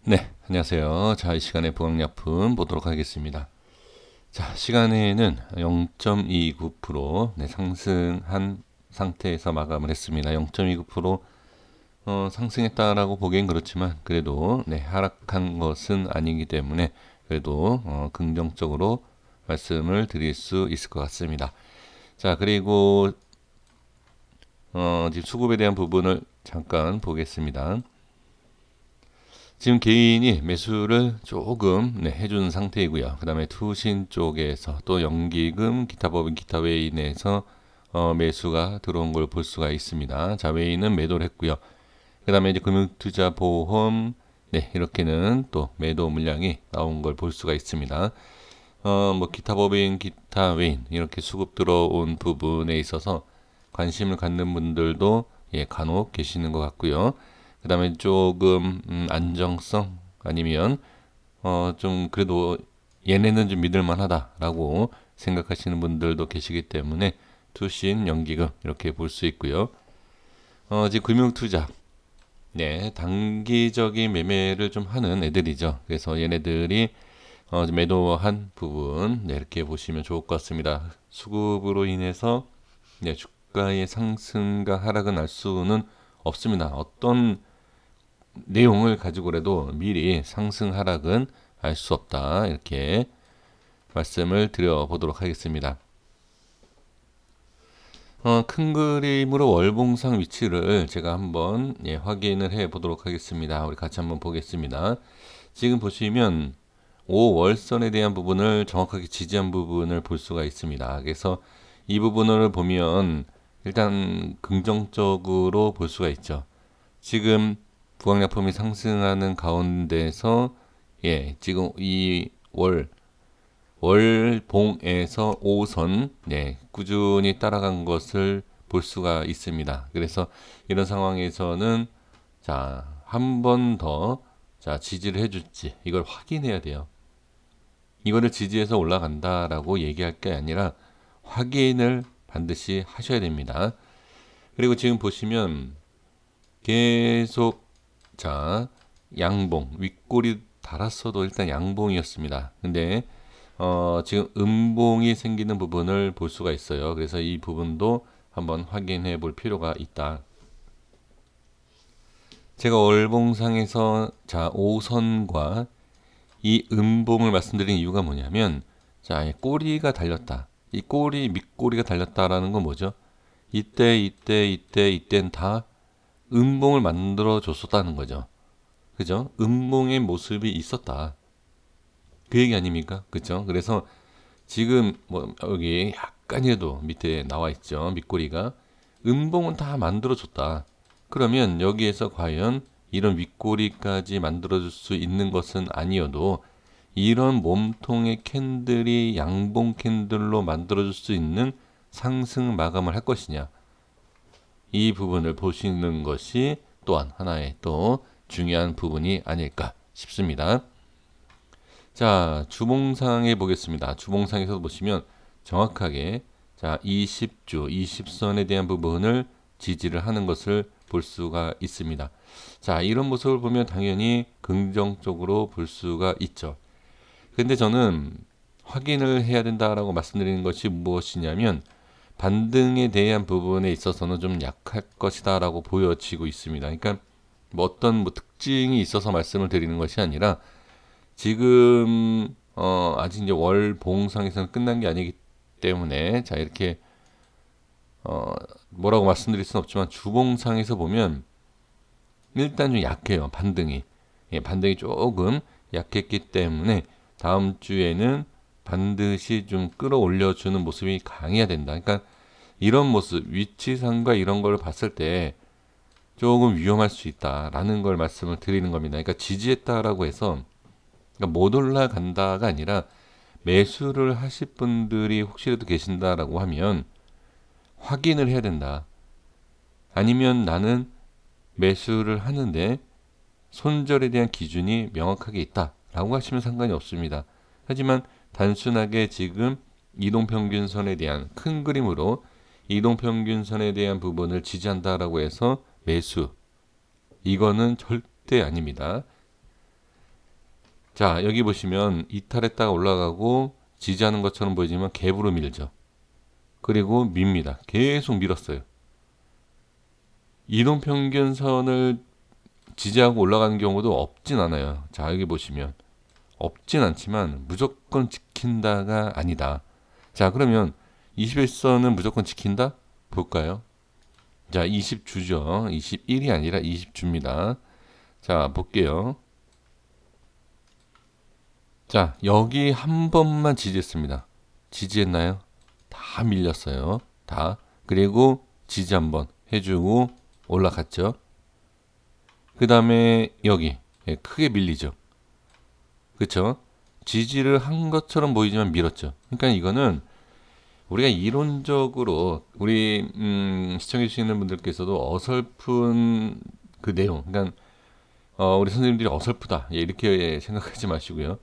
네, 안녕하세요. 자, 이 시간에 부강약품 보도록 하겠습니다. 자, 시간에는 0.29% 상승한 상태에서 마감을 했습니다. 0.29% 상승했다라고 보기엔 그렇지만 그래도 하락한 것은 아니기 때문에 그래도 긍정적으로 말씀을 드릴 수 있을 것 같습니다. 자, 그리고 지금 수급에 대한 부분을 잠깐 보겠습니다. 지금 개인이 매수를 조금 해준 상태이고요. 그 다음에 투신 쪽에서 또 연기금, 기타 법인, 기타 외인에서 매수가 들어온 걸 볼 수가 있습니다. 자, 외인은 매도를 했고요. 그 다음에 이제 금융투자보험, 이렇게는 또 매도 물량이 나온 걸 볼 수가 있습니다. 뭐 기타 법인, 기타 외인 이렇게 수급 들어온 부분에 있어서 관심을 갖는 분들도 간혹 계시는 것 같고요. 그 다음에 조금 안정성 아니면 좀 그래도 얘네는 좀 믿을만하다라고 생각하시는 분들도 계시기 때문에 투신, 연기금 이렇게 볼 수 있고요. 지금 금융투자 단기적인 매매를 좀 하는 애들이죠. 그래서 얘네들이 매도한 부분 이렇게 보시면 좋을 것 같습니다. 수급으로 인해서 주가의 상승과 하락은 알 수는 없습니다. 어떤 내용을 가지고라도 미리 상승 하락은 알 수 없다. 이렇게 말씀을 드려보도록 하겠습니다. 큰 그림으로 월봉상 위치를 제가 한번 확인을 해 보도록 하겠습니다. 우리 같이 한번 보겠습니다. 지금 보시면 5월선에 대한 부분을 정확하게 지지한 부분을 볼 수가 있습니다. 그래서 이 부분을 보면 일단 긍정적으로 볼 수가 있죠. 지금 부강약품이 상승하는 가운데서 지금 이 월봉에서 5선 꾸준히 따라간 것을 볼 수가 있습니다. 그래서 이런 상황에서는 자, 한 번 더 지지를 해줄지 이걸 확인해야 돼요. 이거를 지지해서 올라간다라고 얘기할 게 아니라 확인을 반드시 하셔야 됩니다. 그리고 지금 보시면 계속 양봉 윗골이 달았어도 일단 양봉이었습니다. 근데 지금 음봉이 생기는 부분을 볼 수가 있어요. 그래서 이 부분도 한번 확인해 볼 필요가 있다. 제가 월봉상에서 5선과 이 음봉을 말씀드린 이유가 뭐냐면 이 꼬리가 달렸다. 이 꼬리 밑꼬리가 달렸다라는 건 뭐죠? 이때는 다 음봉을 만들어 줬었다는 거죠. 그죠? 음봉의 모습이 있었다. 그 얘기 아닙니까? 그죠? 그래서 지금 뭐 여기 약간이라도 밑에 나와 있죠. 밑꼬리가 음봉은 다 만들어 줬다. 그러면 여기에서 과연 이런 윗꼬리까지 만들어 줄 수 있는 것은 아니어도 이런 몸통의 캔들이 양봉 캔들로 만들어 줄 수 있는 상승 마감을 할 것이냐. 이 부분을 보시는 것이 또한 하나의 또 중요한 부분이 아닐까 싶습니다. 자, 주봉상에 보겠습니다. 주봉상에서 보시면 정확하게 20주, 20선에 대한 부분을 지지를 하는 것을 볼 수가 있습니다. 자, 이런 모습을 보면 당연히 긍정적으로 볼 수가 있죠. 근데 저는 확인을 해야 된다라고 말씀드리는 것이 무엇이냐면 반등에 대한 부분에 있어서는 좀 약할 것이다라고 보여지고 있습니다. 그러니까 뭐 어떤 특징이 있어서 말씀을 드리는 것이 아니라 지금 아직 이제 월봉상에서는 끝난 게 아니기 때문에 이렇게 뭐라고 말씀드릴 수는 없지만 주봉상에서 보면 일단 좀 약해요. 반등이 반등이 조금 약했기 때문에 다음 주에는 반드시 좀 끌어올려주는 모습이 강해야 된다. 그러니까 이런 모습 위치상과 이런 걸 봤을 때 조금 위험할 수 있다라는 걸 말씀을 드리는 겁니다. 그러니까 지지했다라고 해서 그러니까 못 올라간다가 아니라 매수를 하실 분들이 혹시라도 계신다라고 하면 확인을 해야 된다. 아니면 나는 매수를 하는데 손절에 대한 기준이 명확하게 있다라고 하시면 상관이 없습니다. 하지만 단순하게 지금 이동평균선에 대한 큰 그림으로 이동평균선에 대한 부분을 지지한다라고 해서 매수 이거는 절대 아닙니다. 자, 여기 보시면 이탈했다가 올라가고 지지하는 것처럼 보이지만 갭으로 밀죠. 그리고 밉니다. 계속 밀었어요. 이동평균선을 지지하고 올라가는 경우도 없진 않아요. 자, 여기 보시면 없진 않지만 무조건 지킨다가 아니다. 자, 그러면 21선은 무조건 지킨다? 볼까요? 자, 20주죠. 21이 아니라 20주입니다. 자, 볼게요. 자, 여기 한 번만 지지했습니다. 지지했나요? 다 밀렸어요. 다. 그리고 지지 한번 해주고 올라갔죠. 그 다음에 여기 크게 밀리죠. 그쵸? 지지를 한 것처럼 보이지만 밀었죠. 그러니까 이거는 우리가 이론적으로 우리 시청해 주시는 분들께서도 어설픈 그 내용, 그러니까 우리 선생님들이 어설프다 이렇게 생각하지 마시고요.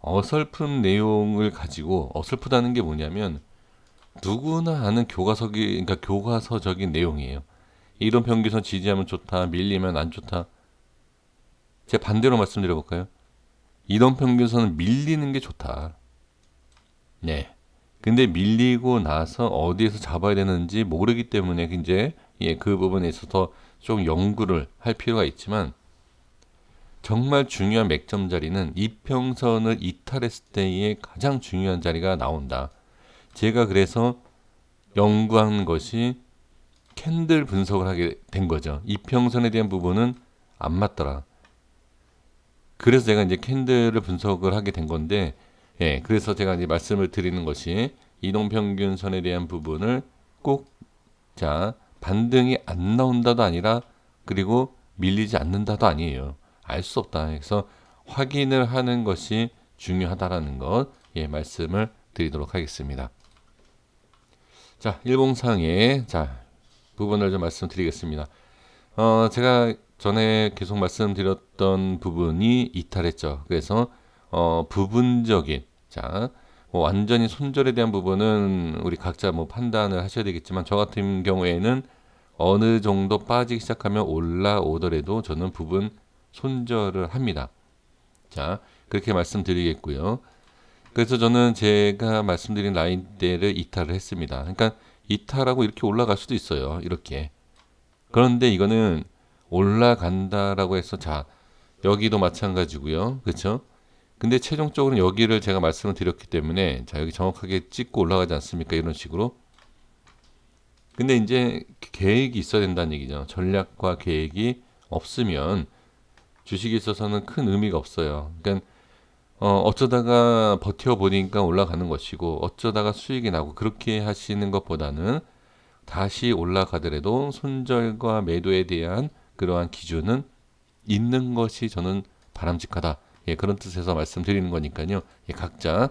어설픈 내용을 가지고 어설프다는 게 뭐냐면 누구나 아는 그러니까 교과서적인 내용이에요. 이론 평균선 지지하면 좋다, 밀리면 안 좋다. 제가 반대로 말씀드려 볼까요? 이론 평균선은 밀리는 게 좋다. 네. 근데 밀리고 나서 어디에서 잡아야 되는지 모르기 때문에 이제 그 부분에 있어서 좀 연구를 할 필요가 있지만 정말 중요한 맥점 자리는 이평선을 이탈했을 때의 가장 중요한 자리가 나온다. 제가 그래서 연구한 것이 캔들 분석을 하게 된 거죠. 이평선에 대한 부분은 안 맞더라. 그래서 제가 이제 캔들을 분석을 하게 된 건데, 그래서 제가 이제 말씀을 드리는 것이 이동평균선에 대한 부분을 꼭, 자, 반등이 안 나온다도 아니라, 그리고 밀리지 않는다도 아니에요. 알 수 없다. 그래서 확인을 하는 것이 중요하다라는 것, 말씀을 드리도록 하겠습니다. 자, 일봉상의, 자, 부분을 좀 말씀드리겠습니다. 제가 전에 계속 말씀드렸던 부분이 이탈했죠. 그래서 부분적인, 자, 뭐 완전히 손절에 대한 부분은 우리 각자 뭐 판단을 하셔야 되겠지만 저 같은 경우에는 어느 정도 빠지기 시작하면 올라오더라도 저는 부분 손절을 합니다. 자, 그렇게 말씀드리겠고요. 그래서 저는 제가 말씀드린 라인대를 이탈을 했습니다. 그러니까 이탈하고 이렇게 올라갈 수도 있어요. 이렇게. 그런데 이거는 올라간다라고 해서 자, 여기도 마찬가지고요. 그렇죠? 근데 최종적으로 여기를 제가 말씀을 드렸기 때문에 자, 여기 정확하게 찍고 올라가지 않습니까? 이런 식으로. 근데 이제 계획이 있어야 된다는 얘기죠. 전략과 계획이 없으면 주식에 있어서는 큰 의미가 없어요. 그러니까 어쩌다가 버텨보니까 올라가는 것이고 어쩌다가 수익이 나고 그렇게 하시는 것보다는 다시 올라가더라도 손절과 매도에 대한 그러한 기준은 있는 것이 저는 바람직하다. 그런 뜻에서 말씀드리는 거니까요. 각자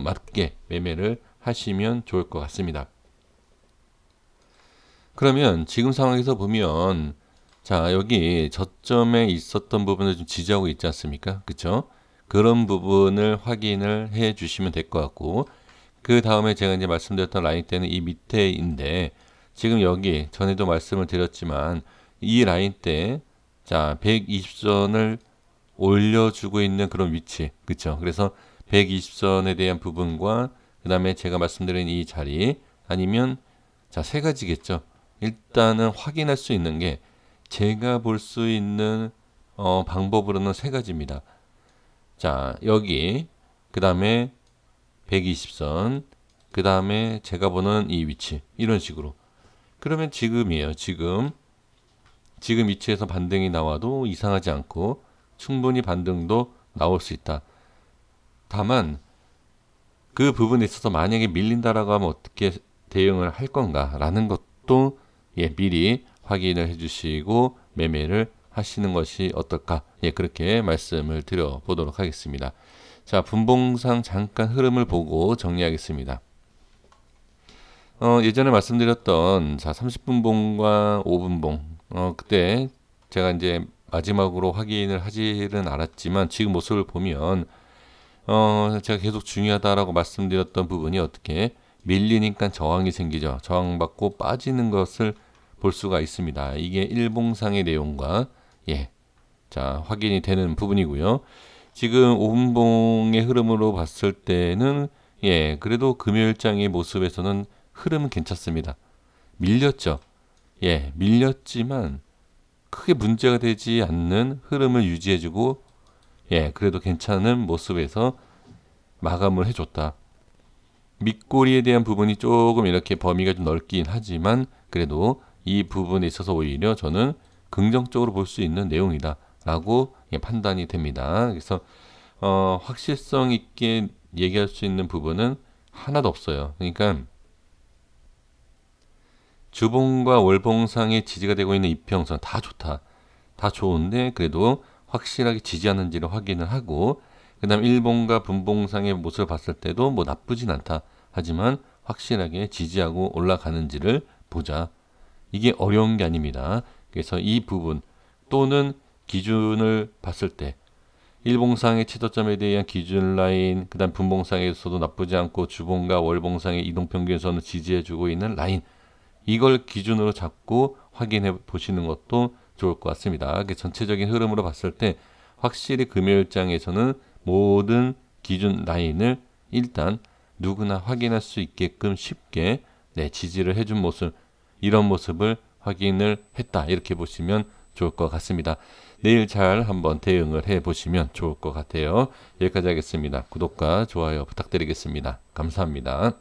맞게 매매를 하시면 좋을 것 같습니다. 그러면 지금 상황에서 보면 자, 여기 저점에 있었던 부분을 좀 지지하고 있지 않습니까? 그쵸? 그런 부분을 확인을 해 주시면 될 것 같고, 그 다음에 제가 이제 말씀드렸던 라인 때는 이 밑에인데, 지금 여기 전에도 말씀을 드렸지만, 이 라인 때, 자, 120선을 올려주고 있는 그런 위치. 그쵸? 그래서 120선에 대한 부분과, 그 다음에 제가 말씀드린 이 자리, 아니면, 자, 세 가지겠죠. 일단은 확인할 수 있는 게, 제가 볼 수 있는 방법으로는 세 가지입니다. 자, 여기 그 다음에 120선 그 다음에 제가 보는 이 위치 이런 식으로. 그러면 지금이에요. 지금 위치에서 반등이 나와도 이상하지 않고 충분히 반등도 나올 수 있다. 다만 그 부분에 있어서 만약에 밀린다라고 하면 어떻게 대응을 할 건가라는 것도 미리 확인을 해주시고 매매를 하시는 것이 어떨까? 그렇게 말씀을 드려 보도록 하겠습니다. 자, 분봉상 잠깐 흐름을 보고 정리하겠습니다. 예전에 말씀드렸던 자, 30분봉과 5분봉 그때 제가 이제 마지막으로 확인을 하지는 않았지만 지금 모습을 보면 제가 계속 중요하다라고 말씀드렸던 부분이 어떻게 밀리니까 저항이 생기죠. 저항받고 빠지는 것을 볼 수가 있습니다. 이게 일봉상의 내용과 자, 확인이 되는 부분이고요. 지금 5분봉의 흐름으로 봤을 때는 그래도 금요일장의 모습에서는 흐름은 괜찮습니다. 밀렸죠. 밀렸지만 크게 문제가 되지 않는 흐름을 유지해주고 그래도 괜찮은 모습에서 마감을 해줬다. 밑꼬리에 대한 부분이 조금 이렇게 범위가 좀 넓긴 하지만 그래도 이 부분에 있어서 오히려 저는 긍정적으로 볼 수 있는 내용이다 라고 판단이 됩니다. 그래서 확실성 있게 얘기할 수 있는 부분은 하나도 없어요. 그러니까 주봉과 월봉상에 지지가 되고 있는 이평선 다 좋다. 다 좋은데 그래도 확실하게 지지하는지를 확인을 하고 그 다음 일봉과 분봉상의 모습을 봤을 때도 뭐 나쁘진 않다. 하지만 확실하게 지지하고 올라가는지를 보자. 이게 어려운 게 아닙니다. 그래서 이 부분 또는 기준을 봤을 때 일봉상의 최저점에 대한 기준 라인, 그 다음 분봉상에서도 나쁘지 않고 주봉과 월봉상의 이동평균선을 지지해주고 있는 라인, 이걸 기준으로 잡고 확인해 보시는 것도 좋을 것 같습니다. 전체적인 흐름으로 봤을 때 확실히 금요일장에서는 모든 기준 라인을 일단 누구나 확인할 수 있게끔 쉽게 지지를 해준 모습, 이런 모습을 확인을 했다. 이렇게 보시면 좋을 것 같습니다. 내일 잘 한번 대응을 해 보시면 좋을 것 같아요. 여기까지 하겠습니다. 구독과 좋아요 부탁드리겠습니다. 감사합니다.